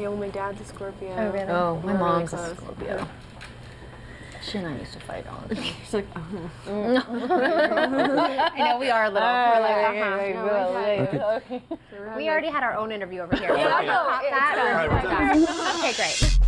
Oh, my dad's a Scorpio. Oh, really? Oh, my We're really mom's a close. Scorpio. She and I used to fight all the time. She's like, I know we are a little. We're like, Okay. we already had our own interview over here. Yeah, I know. Pop It's that. Okay, great.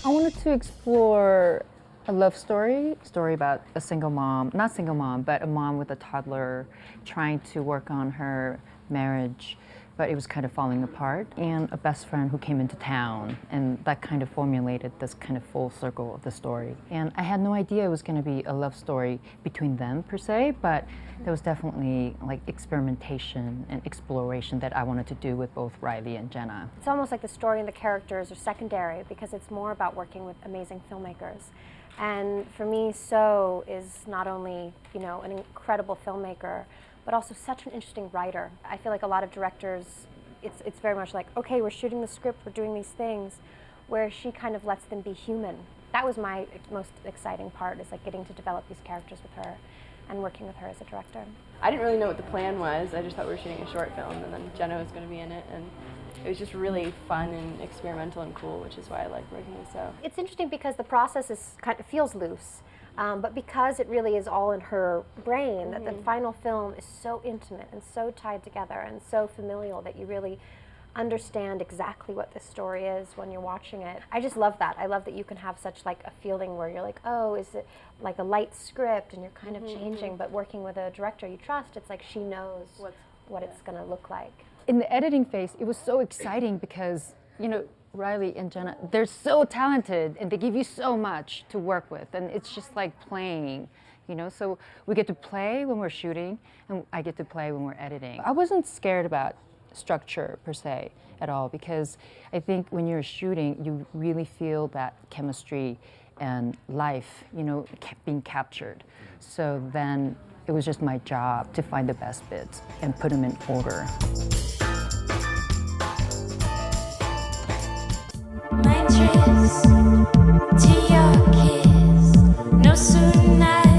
I wanted to explore a love story about a single mom, not single mom, but a mom with a toddler trying to work on her marriage, but it was kind of falling apart, and a best friend who came into town, and that kind of formulated this kind of full circle of the story. And I had no idea it was going to be a love story between them per se, but there was definitely like experimentation and exploration that I wanted to do with both Riley and Jena. It's almost like the story and the characters are secondary because it's more about working with amazing filmmakers. And for me, So is not only, you know, an incredible filmmaker, but also such an interesting writer. I feel like a lot of directors, it's very much like, okay, we're shooting the script, we're doing these things, where she kind of lets them be human. That was my most exciting part, is like getting to develop these characters with her and working with her as a director. I didn't really know what the plan was. I just thought we were shooting a short film, and then Jena was going to be in it, and it was just really fun and experimental and cool, which is why I like working with So. It's interesting because the process is kind of feels loose, but because it really is all in her brain, that the final film is so intimate and so tied together and so familial that you really understand exactly what this story is when you're watching it. I just love that. I love that you can have such like a feeling where you're like, oh, is it like a light script and you're kind of changing, but working with a director you trust, it's like she knows what it's going to look like. In the editing phase, it was so exciting because, you know, Riley and Jena, they're so talented and they give you so much to work with, and it's just like playing, you know, so we get to play when we're shooting and I get to play when we're editing. I wasn't scared about structure per se at all, because I think when you're shooting, you really feel that chemistry and life, you know, being captured. So then it was just my job to find the best bits and put them in order. My trips to your kiss, no sooner